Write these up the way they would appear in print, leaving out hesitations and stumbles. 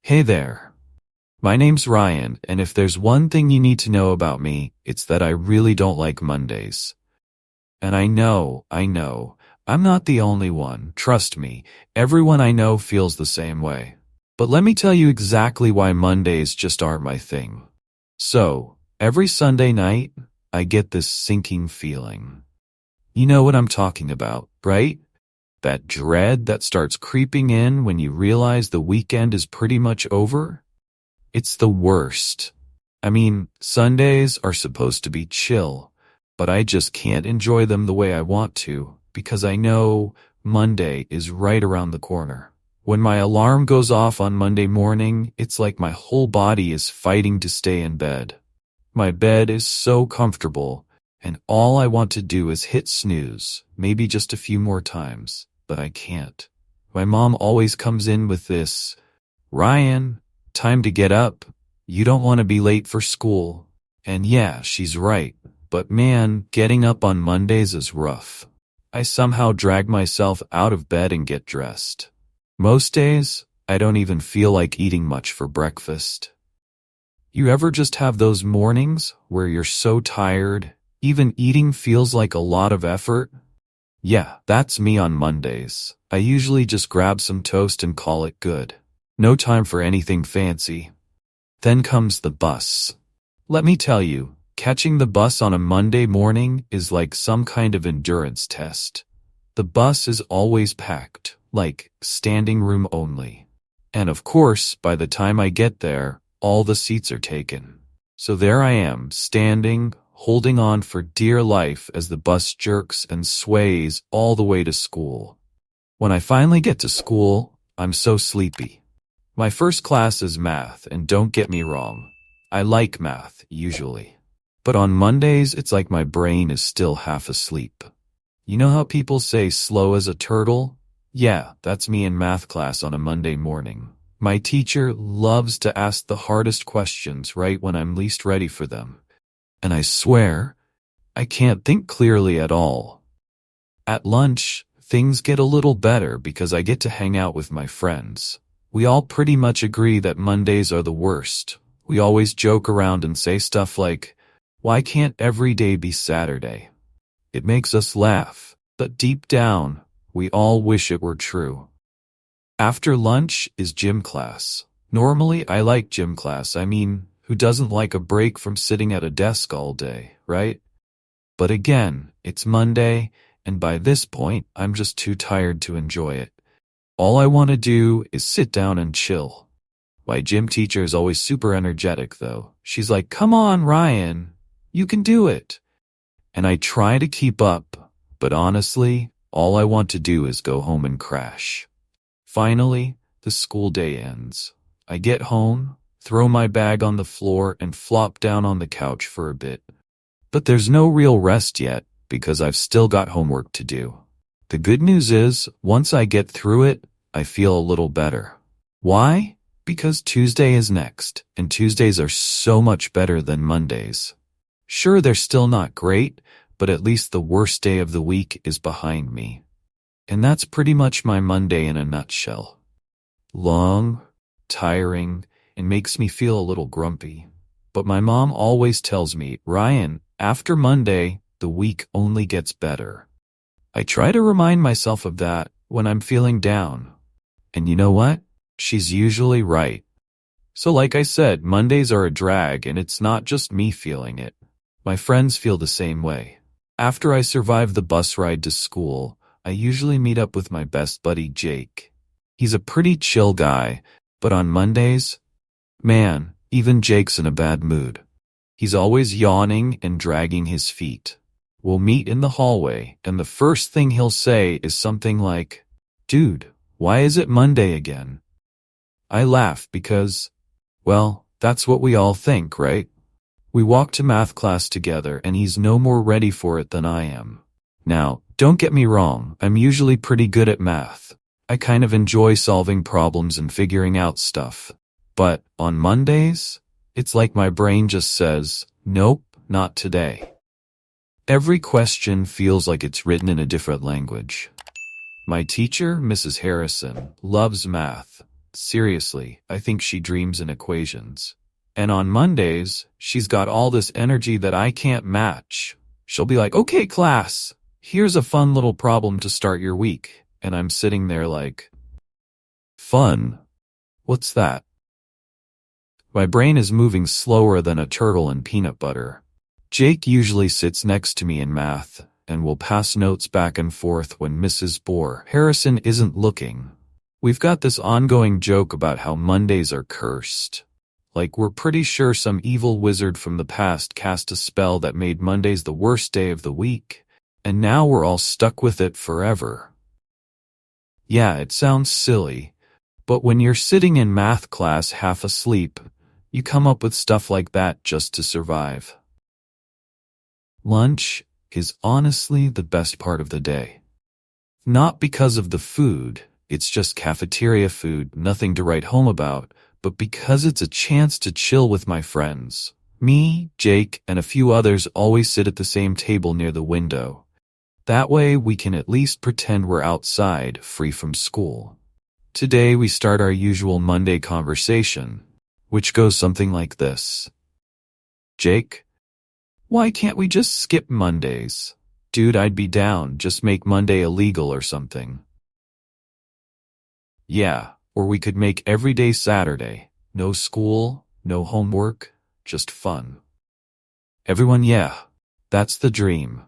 Hey there. My name's Ryan, and if there's one thing you need to know about me, it's that I really don't like Mondays. And I'm not the only one, trust me. Everyone I know feels the same way. But let me tell you exactly why Mondays just aren't my thing. So, every Sunday night, I get this sinking feeling. You know what I'm talking about, right? That dread that starts creeping in when you realize the weekend is pretty much over? It's the worst. I mean, Sundays are supposed to be chill, but I just can't enjoy them the way I want to because I know Monday is right around the corner. When my alarm goes off on Monday morning, it's like my whole body is fighting to stay in bed. My bed is so comfortable, and all I want to do is hit snooze, maybe just a few more times, but I can't. My mom always comes in with this, "Ryan, time to get up. You don't want to be late for school." And yeah, she's right. But man, getting up on Mondays is rough. I somehow drag myself out of bed and get dressed. Most days, I don't even feel like eating much for breakfast. You ever just have those mornings where you're so tired, even eating feels like a lot of effort? Yeah, that's me on Mondays. I usually just grab some toast and call it good. No time for anything fancy. Then comes the bus. Let me tell you, catching the bus on a Monday morning is like some kind of endurance test. The bus is always packed, like standing room only. And of course, by the time I get there, all the seats are taken. So there I am, standing, holding on for dear life as the bus jerks and sways all the way to school. When I finally get to school, I'm so sleepy. My first class is math, and don't get me wrong, I like math, usually. But on Mondays, it's like my brain is still half asleep. You know how people say slow as a turtle? Yeah, that's me in math class on a Monday morning. My teacher loves to ask the hardest questions right when I'm least ready for them. And I swear, I can't think clearly at all. At lunch, things get a little better because I get to hang out with my friends. We all pretty much agree that Mondays are the worst. We always joke around and say stuff like, "Why can't every day be Saturday?" It makes us laugh, but deep down, we all wish it were true. After lunch is gym class. Normally, I like gym class. I mean, who doesn't like a break from sitting at a desk all day, right? But again, it's Monday, and by this point, I'm just too tired to enjoy it. All I want to do is sit down and chill. My gym teacher is always super energetic, though. She's like, "Come on, Ryan, you can do it." And I try to keep up, but honestly, all I want to do is go home and crash. Finally, the school day ends. I get home, throw my bag on the floor, and flop down on the couch for a bit. But there's no real rest yet, because I've still got homework to do. The good news is, once I get through it, I feel a little better. Why? Because Tuesday is next, and Tuesdays are so much better than Mondays. Sure, they're still not great, but at least the worst day of the week is behind me. And that's pretty much my Monday in a nutshell. Long, tiring, and makes me feel a little grumpy. But my mom always tells me, "Ryan, after Monday, the week only gets better." I try to remind myself of that when I'm feeling down. And you know what? She's usually right. So like I said, Mondays are a drag, and it's not just me feeling it. My friends feel the same way. After I survive the bus ride to school, I usually meet up with my best buddy Jake. He's a pretty chill guy, but on Mondays, man, even Jake's in a bad mood. He's always yawning and dragging his feet. We'll meet in the hallway, and the first thing he'll say is something like, "Dude, why is it Monday again?" I laugh because, well, that's what we all think, right? We walk to math class together, and he's no more ready for it than I am. Now, don't get me wrong, I'm usually pretty good at math. I kind of enjoy solving problems and figuring out stuff. But on Mondays, it's like my brain just says, "Nope, not today." Every question feels like it's written in a different language. My teacher, Mrs. Harrison, loves math. Seriously, I think she dreams in equations. And on Mondays, she's got all this energy that I can't match. She'll be like, okay, class, here's a fun little problem to start your week. And I'm sitting there like, fun? What's that? My brain is moving slower than a turtle in peanut butter. Jake usually sits next to me in math, and will pass notes back and forth when Mrs. Harrison isn't looking. We've got this ongoing joke about how Mondays are cursed. Like we're pretty sure some evil wizard from the past cast a spell that made Mondays the worst day of the week, and now we're all stuck with it forever. Yeah, it sounds silly, but when you're sitting in math class half asleep, you come up with stuff like that just to survive. Lunch is honestly the best part of the day. Not because of the food, it's just cafeteria food, nothing to write home about, but because it's a chance to chill with my friends. Me, Jake, and a few others always sit at the same table near the window. That way we can at least pretend we're outside, free from school. Today we start our usual Monday conversation, which goes something like this. Jake, why can't we just skip Mondays? Dude, I'd be down, just make Monday illegal or something. Yeah, or we could make every day Saturday. No school, no homework, just fun. Everyone, yeah, that's the dream.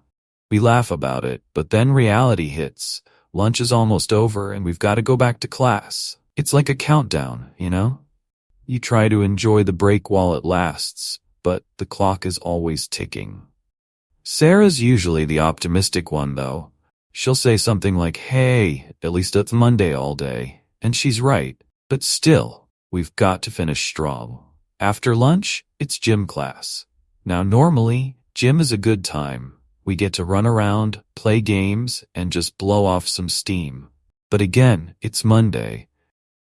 We laugh about it, but then reality hits. Lunch is almost over and we've got to go back to class. It's like a countdown, you know? You try to enjoy the break while it lasts, but the clock is always ticking. Sarah's usually the optimistic one, though. She'll say something like, hey, at least it's Monday all day. And she's right, but still, we've got to finish strong. After lunch, it's gym class. Now normally, gym is a good time. We get to run around, play games, and just blow off some steam. But again, it's Monday.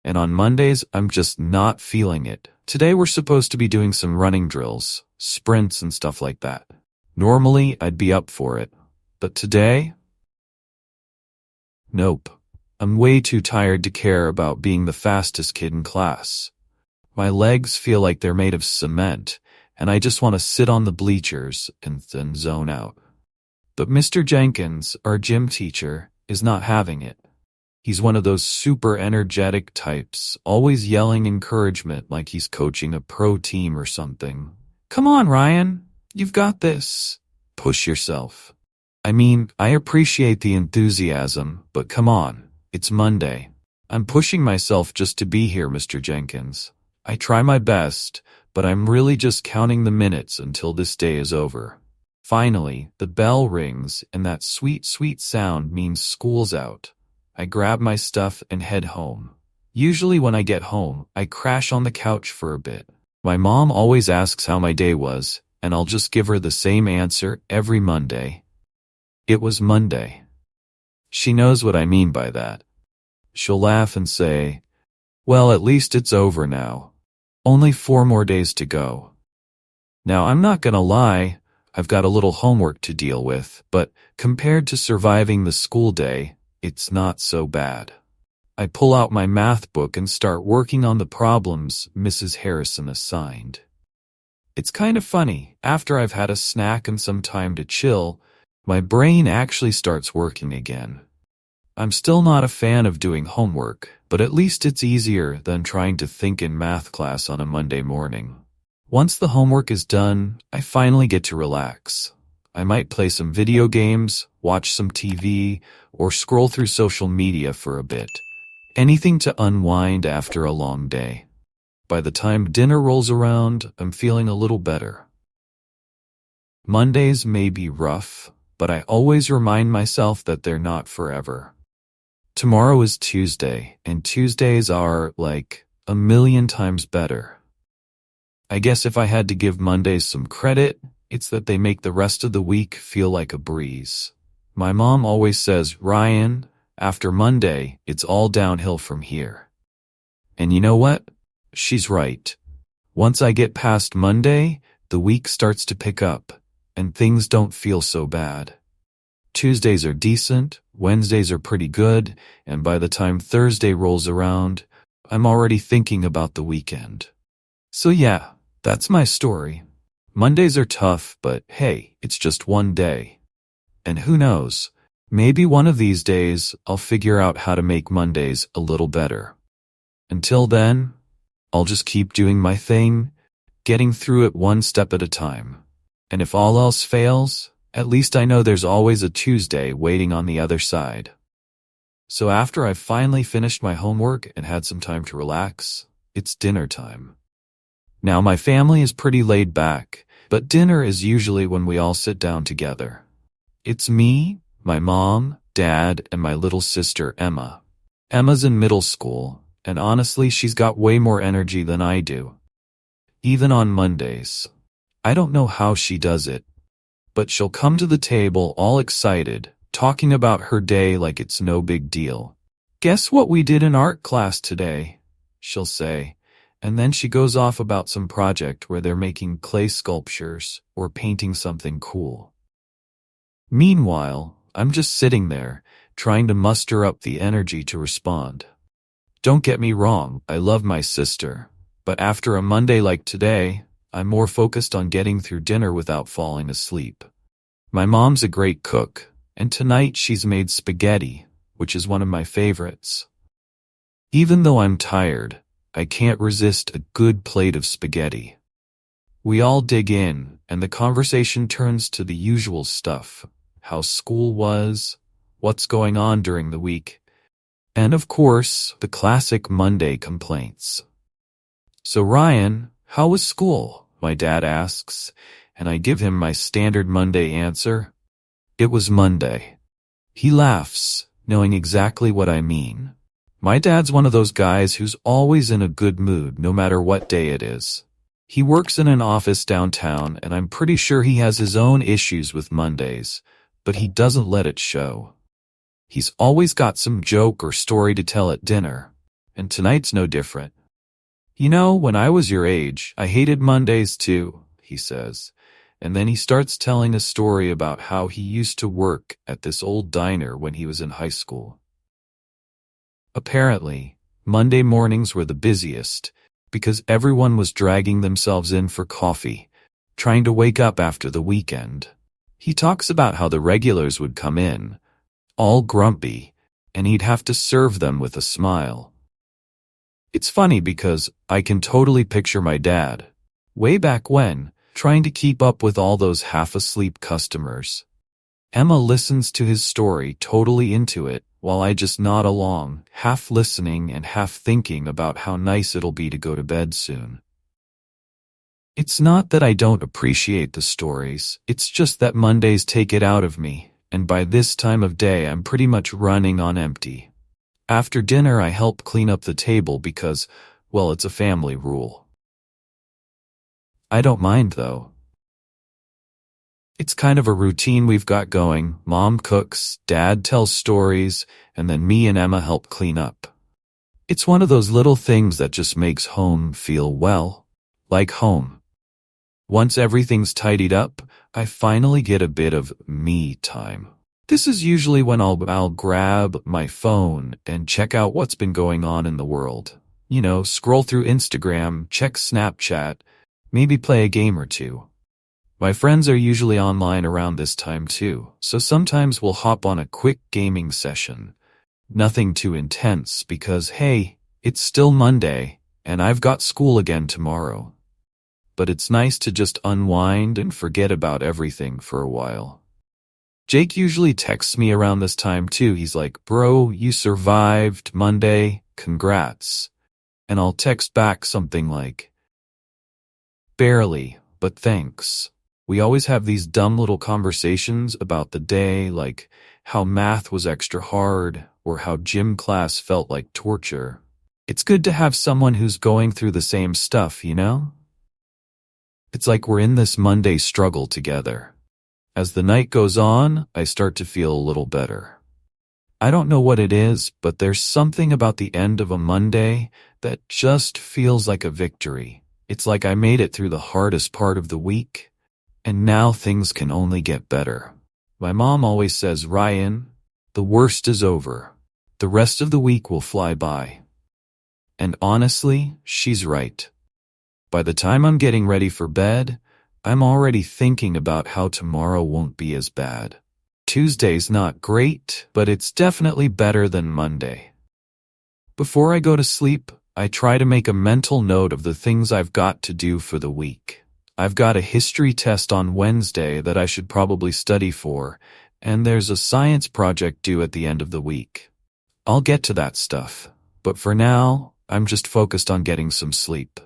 And on Mondays, I'm just not feeling it. Today we're supposed to be doing some running drills, sprints and stuff like that. Normally, I'd be up for it. But today? Nope. I'm way too tired to care about being the fastest kid in class. My legs feel like they're made of cement, and I just want to sit on the bleachers and then zone out. But Mr. Jenkins, our gym teacher, is not having it. He's one of those super energetic types, always yelling encouragement like he's coaching a pro team or something. Come on, Ryan, you've got this. Push yourself. I mean, I appreciate the enthusiasm, but come on. It's Monday. I'm pushing myself just to be here, Mr. Jenkins. I try my best, but I'm really just counting the minutes until this day is over. Finally, the bell rings, and that sweet, sweet sound means school's out. I grab my stuff and head home. Usually when I get home, I crash on the couch for a bit. My mom always asks how my day was, and I'll just give her the same answer every Monday. It was Monday. She knows what I mean by that. She'll laugh and say, well, at least it's over now. Only 4 more days to go. Now, I'm not gonna lie, I've got a little homework to deal with, but compared to surviving the school day, it's not so bad. I pull out my math book and start working on the problems Mrs. Harrison assigned. It's kind of funny, after I've had a snack and some time to chill, my brain actually starts working again. I'm still not a fan of doing homework, but at least it's easier than trying to think in math class on a Monday morning. Once the homework is done, I finally get to relax. I might play some video games, watch some TV, or scroll through social media for a bit. Anything to unwind after a long day. By the time dinner rolls around, I'm feeling a little better. Mondays may be rough, but I always remind myself that they're not forever. Tomorrow is Tuesday, and Tuesdays are, like, a million times better. I guess if I had to give Mondays some credit, it's that they make the rest of the week feel like a breeze. My mom always says, Ryan, after Monday, it's all downhill from here. And you know what? She's right. Once I get past Monday, the week starts to pick up, and things don't feel so bad. Tuesdays are decent, Wednesdays are pretty good, and by the time Thursday rolls around, I'm already thinking about the weekend. So yeah, that's my story. Mondays are tough, but hey, it's just one day. And who knows, maybe one of these days I'll figure out how to make Mondays a little better. Until then, I'll just keep doing my thing, getting through it one step at a time. And if all else fails, at least I know there's always a Tuesday waiting on the other side. So after I've finally finished my homework and had some time to relax, it's dinner time. Now my family is pretty laid back, but dinner is usually when we all sit down together. It's me, my mom, dad, and my little sister Emma. Emma's in middle school, and honestly she's got way more energy than I do. Even on Mondays. I don't know how she does it, but she'll come to the table all excited, talking about her day like it's no big deal. "Guess what we did in art class today?" she'll say, and then she goes off about some project where they're making clay sculptures or painting something cool. Meanwhile, I'm just sitting there, trying to muster up the energy to respond. Don't get me wrong, I love my sister, but after a Monday like today, I'm more focused on getting through dinner without falling asleep. My mom's a great cook, and tonight she's made spaghetti, which is one of my favorites. Even though I'm tired, I can't resist a good plate of spaghetti. We all dig in, and the conversation turns to the usual stuff: how school was, what's going on during the week, and of course, the classic Monday complaints. "So Ryan, how was school?" my dad asks, and I give him my standard Monday answer. "It was Monday." He laughs, knowing exactly what I mean. My dad's one of those guys who's always in a good mood no matter what day it is. He works in an office downtown, and I'm pretty sure he has his own issues with Mondays, but he doesn't let it show. He's always got some joke or story to tell at dinner, and tonight's no different. "You know, when I was your age, I hated Mondays too," he says, and then he starts telling a story about how he used to work at this old diner when he was in high school. Apparently, Monday mornings were the busiest because everyone was dragging themselves in for coffee, trying to wake up after the weekend. He talks about how the regulars would come in, all grumpy, and he'd have to serve them with a smile. It's funny because I can totally picture my dad, way back when, trying to keep up with all those half-asleep customers. Emma listens to his story totally into it, while I just nod along, half listening and half thinking about how nice it'll be to go to bed soon. It's not that I don't appreciate the stories, it's just that Mondays take it out of me, and by this time of day I'm pretty much running on empty. After dinner I help clean up the table because, well, it's a family rule. I don't mind though. It's kind of a routine we've got going. Mom cooks, Dad tells stories, and then me and Emma help clean up. It's one of those little things that just makes home feel, well, like home. Once everything's tidied up, I finally get a bit of me time. This is usually when I'll grab my phone and check out what's been going on in the world. You know, scroll through Instagram, check Snapchat, maybe play a game or two. My friends are usually online around this time too, so sometimes we'll hop on a quick gaming session. Nothing too intense because, hey, it's still Monday, and I've got school again tomorrow. But it's nice to just unwind and forget about everything for a while. Jake usually texts me around this time too. He's like, "Bro, you survived Monday, congrats." And I'll text back something like, "Barely, but thanks." We always have these dumb little conversations about the day, like how math was extra hard or how gym class felt like torture. It's good to have someone who's going through the same stuff, you know? It's like we're in this Monday struggle together. As the night goes on, I start to feel a little better. I don't know what it is, but there's something about the end of a Monday that just feels like a victory. It's like I made it through the hardest part of the week, and now things can only get better. My mom always says, "Ryan, the worst is over. The rest of the week will fly by." And honestly, she's right. By the time I'm getting ready for bed, I'm already thinking about how tomorrow won't be as bad. Tuesday's not great, but it's definitely better than Monday. Before I go to sleep, I try to make a mental note of the things I've got to do for the week. I've got a history test on Wednesday that I should probably study for, and there's a science project due at the end of the week. I'll get to that stuff, but for now, I'm just focused on getting some sleep.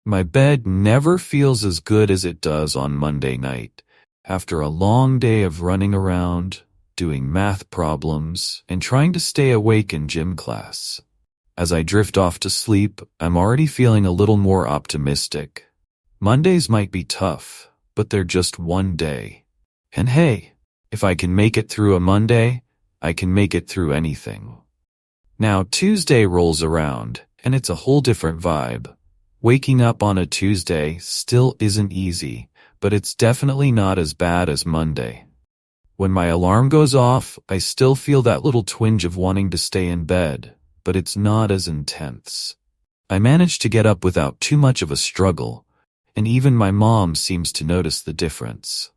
My bed never feels as good as it does on Monday night, after a long day of running around, doing math problems, and trying to stay awake in gym class. As I drift off to sleep, I'm already feeling a little more optimistic. Mondays might be tough, but they're just one day. And hey, if I can make it through a Monday, I can make it through anything. Now Tuesday rolls around, and it's a whole different vibe. Waking up on a Tuesday still isn't easy, but it's definitely not as bad as Monday. When my alarm goes off, I still feel that little twinge of wanting to stay in bed, but it's not as intense. I manage to get up without too much of a struggle, and even my mom seems to notice the difference.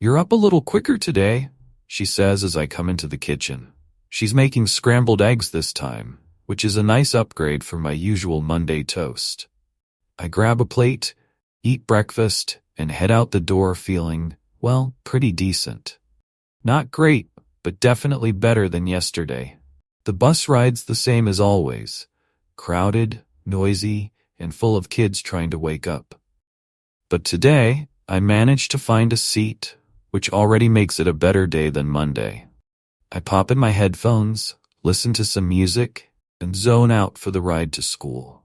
"You're up a little quicker today," she says as I come into the kitchen. She's making scrambled eggs this time, which is a nice upgrade from my usual Monday toast. I grab a plate, eat breakfast, and head out the door feeling, well, pretty decent. Not great, but definitely better than yesterday. The bus ride's the same as always, crowded, noisy, and full of kids trying to wake up. But today, I managed to find a seat, which already makes it a better day than Monday. I pop in my headphones, listen to some music, and zone out for the ride to school.